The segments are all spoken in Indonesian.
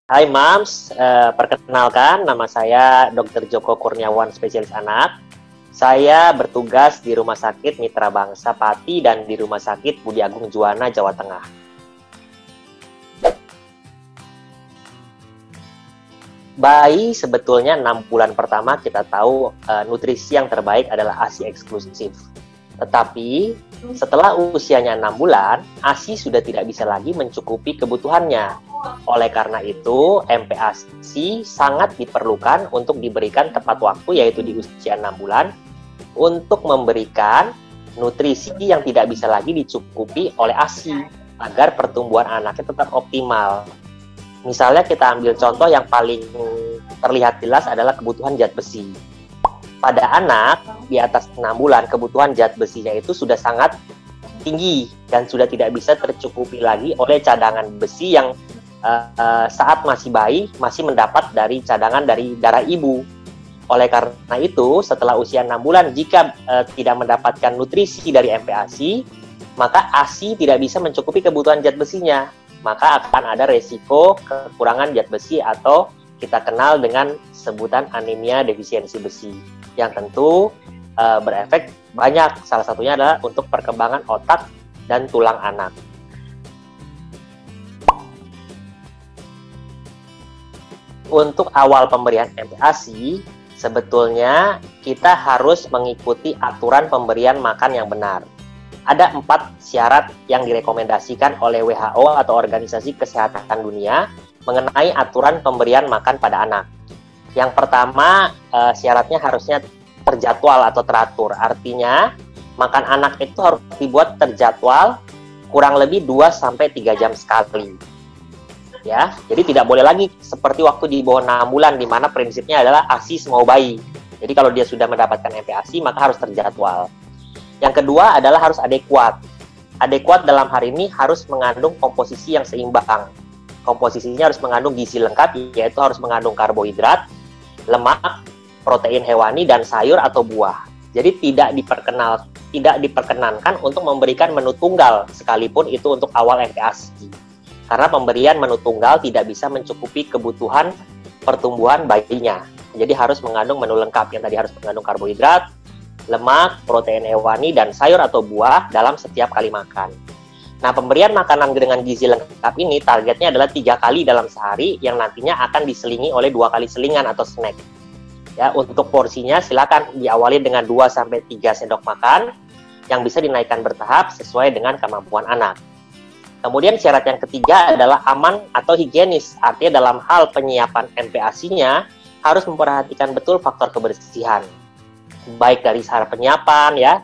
Hai Mams, perkenalkan nama saya Dr. Joko Kurniawan, spesialis anak. Saya bertugas di Rumah Sakit Mitra Bangsa Pati dan di Rumah Sakit Budi Agung Juwana, Jawa Tengah. Bayi sebetulnya 6 bulan pertama kita tahu nutrisi yang terbaik adalah ASI eksklusif. Tetapi setelah usianya 6 bulan, ASI sudah tidak bisa lagi mencukupi kebutuhannya. Oleh karena itu, MPASI sangat diperlukan untuk diberikan tepat waktu, yaitu di usia 6 bulan, untuk memberikan nutrisi yang tidak bisa lagi dicukupi oleh ASI, agar pertumbuhan anaknya tetap optimal. Misalnya kita ambil contoh yang paling terlihat jelas adalah kebutuhan zat besi. Pada anak di atas 6 bulan, kebutuhan zat besinya itu sudah sangat tinggi dan sudah tidak bisa tercukupi lagi oleh cadangan besi yang saat masih bayi masih mendapat dari cadangan dari darah ibu. Oleh karena itu, setelah usia 6 bulan jika tidak mendapatkan nutrisi dari MPASI, maka ASI tidak bisa mencukupi kebutuhan zat besinya. Maka akan ada resiko kekurangan zat besi atau kita kenal dengan sebutan anemia defisiensi besi, yang tentu berefek banyak. Salah satunya adalah untuk perkembangan otak dan tulang anak. Untuk awal pemberian MPASI, sebetulnya kita harus mengikuti aturan pemberian makan yang benar. Ada 4 syarat yang direkomendasikan oleh WHO atau Organisasi Kesehatan Dunia mengenai aturan pemberian makan pada anak. Yang pertama, syaratnya harusnya terjadwal atau teratur. Artinya, makan anak itu harus dibuat terjadwal kurang lebih 2-3 jam sekali. Ya, jadi tidak boleh lagi seperti waktu di bawah 6 bulan, di mana prinsipnya adalah ASI semau bayi. Jadi kalau dia sudah mendapatkan MPASI, maka harus terjadwal. Yang kedua adalah harus adekuat. Adekuat dalam hal ini harus mengandung komposisi yang seimbang. Komposisinya harus mengandung gizi lengkap, yaitu harus mengandung karbohidrat, lemak, protein hewani, dan sayur atau buah. Jadi tidak diperkenankan untuk memberikan menu tunggal, sekalipun itu untuk awal MPASI. Karena pemberian menu tunggal tidak bisa mencukupi kebutuhan pertumbuhan bayinya. Jadi harus mengandung menu lengkap yang tadi harus mengandung karbohidrat, lemak, protein hewani, dan sayur atau buah dalam setiap kali makan. Nah, pemberian makanan dengan gizi lengkap ini targetnya adalah 3 kali dalam sehari yang nantinya akan diselingi oleh 2 kali selingan atau snack. Ya, untuk porsinya silakan diawali dengan 2-3 sendok makan yang bisa dinaikkan bertahap sesuai dengan kemampuan anak. Kemudian syarat yang ketiga adalah aman atau higienis. Artinya dalam hal penyiapan MPASI-nya harus memperhatikan betul faktor kebersihan. Baik dari cara penyiapan ya,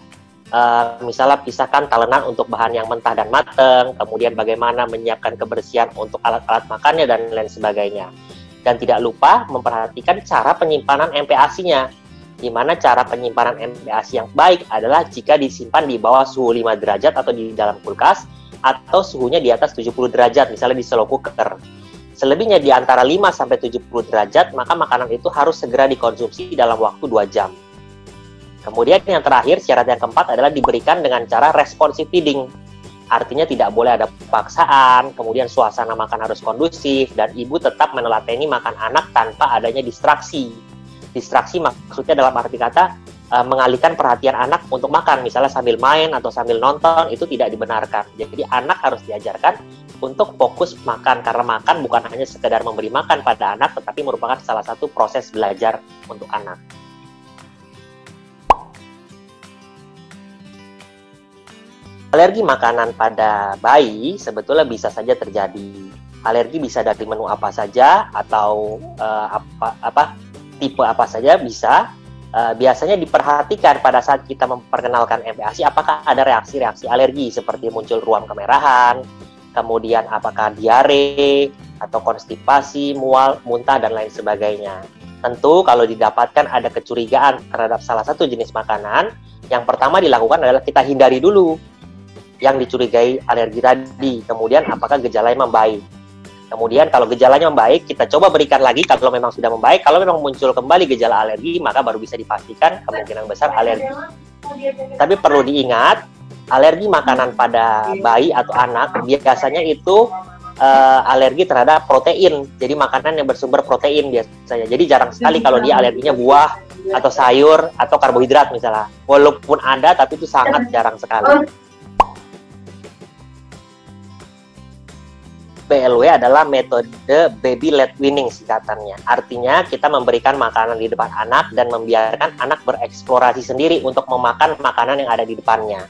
misalnya pisahkan talenan untuk bahan yang mentah dan matang, kemudian bagaimana menyiapkan kebersihan untuk alat-alat makannya dan lain sebagainya. Dan tidak lupa memperhatikan cara penyimpanan MPASI-nya, di mana cara penyimpanan MPASI yang baik adalah jika disimpan di bawah suhu 5 derajat atau di dalam kulkas, atau suhunya di atas 70 derajat, misalnya di slow cooker. Selebihnya di antara 5-70 derajat, maka makanan itu harus segera dikonsumsi dalam waktu 2 jam. Kemudian yang terakhir, syarat yang keempat adalah diberikan dengan cara responsive feeding. Artinya tidak boleh ada paksaan, kemudian suasana makan harus kondusif, dan ibu tetap menelateni makan anak tanpa adanya distraksi. Distraksi maksudnya dalam arti kata, mengalihkan perhatian anak untuk makan, misalnya sambil main atau sambil nonton, itu tidak dibenarkan. Jadi anak harus diajarkan untuk fokus makan, karena makan bukan hanya sekedar memberi makan pada anak, tetapi merupakan salah satu proses belajar untuk anak. Alergi makanan pada bayi sebetulnya bisa saja terjadi. Alergi bisa dari menu apa saja atau tipe apa saja bisa. Biasanya diperhatikan pada saat kita memperkenalkan MPASI apakah ada reaksi-reaksi alergi seperti muncul ruam kemerahan, kemudian apakah diare atau konstipasi, mual, muntah, dan lain sebagainya. Tentu kalau didapatkan ada kecurigaan terhadap salah satu jenis makanan, yang pertama dilakukan adalah kita hindari dulu yang dicurigai alergi tadi, kemudian apakah gejalanya membaik. Kemudian kalau gejalanya membaik, kita coba berikan lagi. Kalau memang sudah membaik, kalau memang muncul kembali gejala alergi, maka baru bisa dipastikan kemungkinan besar alergi. Tapi perlu diingat, Alergi makanan pada bayi atau anak biasanya itu alergi terhadap protein. Jadi makanan yang bersumber protein biasanya. Jadi jarang sekali kalau dia alerginya buah atau sayur atau karbohidrat misalnya. Walaupun ada, tapi itu sangat jarang sekali. BLW adalah metode baby led weaning singkatannya. Artinya kita memberikan makanan di depan anak dan membiarkan anak bereksplorasi sendiri untuk memakan makanan yang ada di depannya.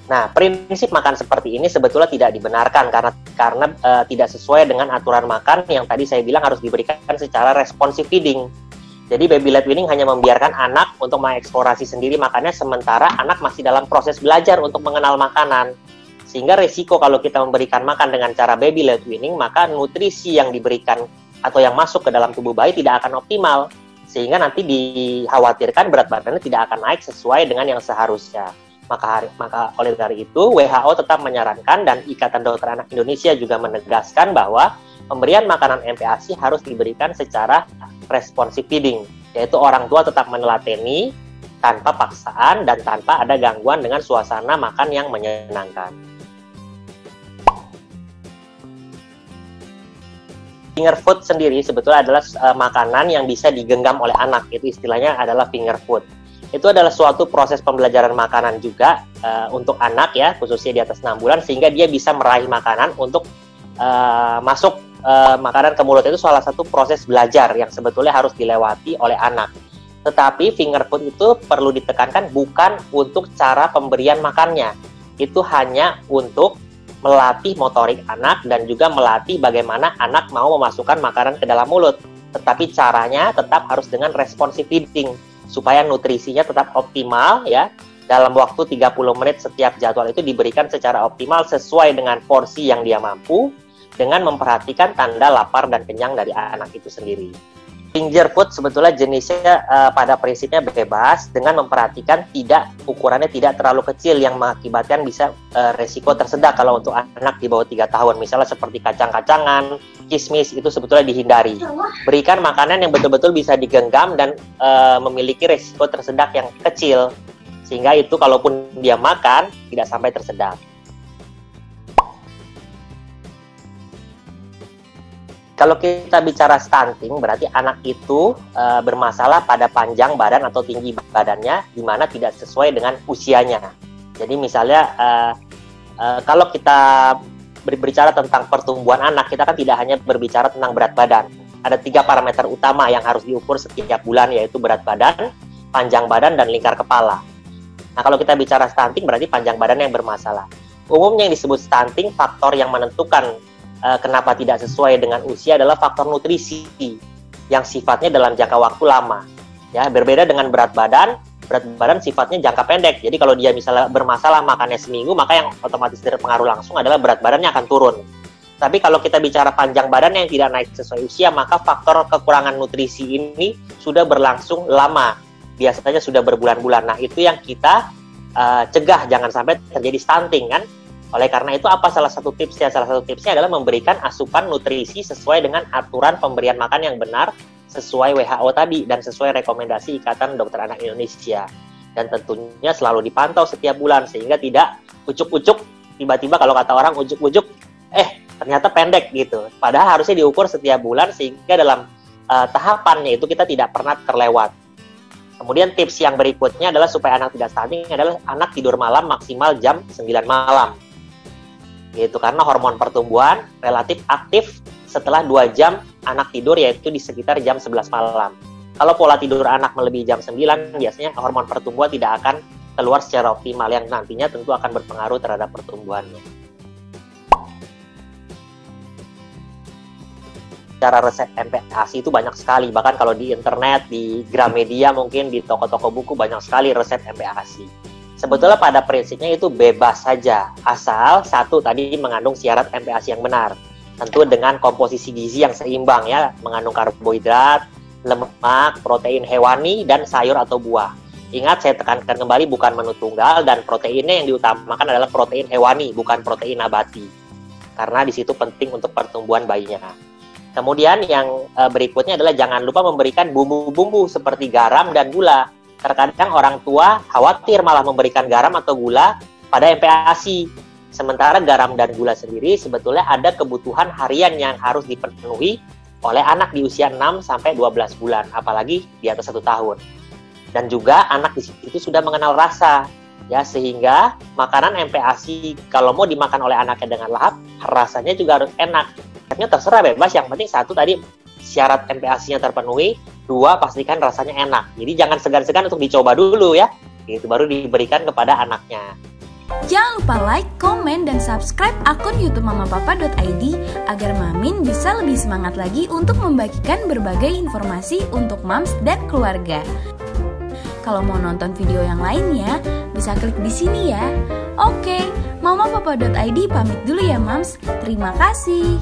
Nah, prinsip makan seperti ini sebetulnya tidak dibenarkan karena tidak sesuai dengan aturan makan yang tadi saya bilang harus diberikan secara responsive feeding. Jadi baby led weaning hanya membiarkan anak untuk mengeksplorasi sendiri makannya, sementara anak masih dalam proses belajar untuk mengenal makanan. Sehingga resiko kalau kita memberikan makan dengan cara baby led weaning, maka nutrisi yang diberikan atau yang masuk ke dalam tubuh bayi tidak akan optimal. Sehingga nanti dikhawatirkan berat badannya tidak akan naik sesuai dengan yang seharusnya. Maka oleh dari itu WHO tetap menyarankan dan Ikatan Dokter Anak Indonesia juga menegaskan bahwa pemberian makanan MPASI harus diberikan secara responsive feeding, yaitu orang tua tetap menelateni tanpa paksaan dan tanpa ada gangguan dengan suasana makan yang menyenangkan. Finger food sendiri sebetulnya adalah makanan yang bisa digenggam oleh anak, itu istilahnya adalah finger food. Itu adalah suatu proses pembelajaran makanan juga untuk anak ya, khususnya di atas 6 bulan, sehingga dia bisa meraih makanan untuk masuk makanan ke mulut. Itu salah satu proses belajar yang sebetulnya harus dilewati oleh anak. Tetapi finger food itu perlu ditekankan bukan untuk cara pemberian makannya. Itu hanya untuk melatih motorik anak dan juga melatih bagaimana anak mau memasukkan makanan ke dalam mulut. Tetapi caranya tetap harus dengan responsive feeding, supaya nutrisinya tetap optimal ya. Dalam waktu 30 menit setiap jadwal itu diberikan secara optimal sesuai dengan porsi yang dia mampu, dengan memperhatikan tanda lapar dan kenyang dari anak itu sendiri. Finger food sebetulnya jenisnya pada prinsipnya bebas, dengan memperhatikan ukurannya tidak terlalu kecil yang mengakibatkan bisa resiko tersedak kalau untuk anak di bawah 3 tahun. Misalnya seperti kacang-kacangan, kismis, itu sebetulnya dihindari. Berikan makanan yang betul-betul bisa digenggam dan memiliki resiko tersedak yang kecil, sehingga itu kalaupun dia makan tidak sampai tersedak. Kalau kita bicara stunting, berarti anak itu bermasalah pada panjang badan atau tinggi badannya, di mana tidak sesuai dengan usianya. Jadi misalnya, kalau kita berbicara tentang pertumbuhan anak, kita kan tidak hanya berbicara tentang berat badan. Ada 3 parameter utama yang harus diukur setiap bulan, yaitu berat badan, panjang badan, dan lingkar kepala. Nah, kalau kita bicara stunting, berarti panjang badan yang bermasalah. Umumnya yang disebut stunting, faktor yang menentukan kenapa tidak sesuai dengan usia adalah faktor nutrisi yang sifatnya dalam jangka waktu lama. Ya, berbeda dengan berat badan sifatnya jangka pendek. Jadi kalau dia misalnya bermasalah makannya seminggu, maka yang otomatis terpengaruh langsung adalah berat badannya akan turun. Tapi kalau kita bicara panjang badan yang tidak naik sesuai usia, maka faktor kekurangan nutrisi ini sudah berlangsung lama. Biasanya sudah berbulan-bulan. Nah, itu yang kita cegah jangan sampai terjadi stunting kan. Oleh karena itu, apa salah satu tipsnya? Salah satu tipsnya adalah memberikan asupan nutrisi sesuai dengan aturan pemberian makan yang benar, sesuai WHO tadi, dan sesuai rekomendasi Ikatan Dokter Anak Indonesia. Dan tentunya selalu dipantau setiap bulan, sehingga tidak ujuk-ujuk, tiba-tiba kalau kata orang ujuk-ujuk, ternyata pendek gitu. Padahal harusnya diukur setiap bulan, sehingga dalam tahapannya itu kita tidak pernah terlewat. Kemudian tips yang berikutnya adalah supaya anak tidak stunting adalah anak tidur malam maksimal jam 9 malam. Gitu, karena hormon pertumbuhan relatif aktif setelah 2 jam anak tidur, yaitu di sekitar jam 11 malam. Kalau pola tidur anak melebihi jam 9, biasanya hormon pertumbuhan tidak akan keluar secara optimal, yang nantinya tentu akan berpengaruh terhadap pertumbuhannya. Cara resep MPASI itu banyak sekali, bahkan kalau di internet, di Gramedia, mungkin di toko-toko buku banyak sekali resep MPASI. Sebetulnya pada prinsipnya itu bebas saja, asal satu tadi mengandung syarat MPASI yang benar. Tentu dengan komposisi gizi yang seimbang ya, mengandung karbohidrat, lemak, protein hewani, dan sayur atau buah. Ingat, saya tekankan kembali, bukan menu tunggal, dan proteinnya yang diutamakan adalah protein hewani, bukan protein nabati. Karena di situ penting untuk pertumbuhan bayinya. Kemudian yang berikutnya adalah jangan lupa memberikan bumbu-bumbu seperti garam dan gula. Terkadang orang tua khawatir malah memberikan garam atau gula pada MPASI. Sementara garam dan gula sendiri sebetulnya ada kebutuhan harian yang harus dipenuhi oleh anak di usia 6 sampai 12 bulan, apalagi di atas 1 tahun. Dan juga anak di situ sudah mengenal rasa, ya, sehingga makanan MPASI kalau mau dimakan oleh anaknya dengan lahap, rasanya juga harus enak. Terserah bebas, yang penting satu tadi syarat MPASI-nya terpenuhi, 2 pastikan rasanya enak. Jadi jangan segan-segan untuk dicoba dulu ya, itu baru diberikan kepada anaknya. Jangan lupa like, komen, dan subscribe akun YouTube mamapapa.id agar Mamin bisa lebih semangat lagi untuk membagikan berbagai informasi untuk moms dan keluarga. Kalau mau nonton video yang lainnya, bisa klik di sini ya. Oke, mamapapa.id pamit dulu ya moms. Terima kasih.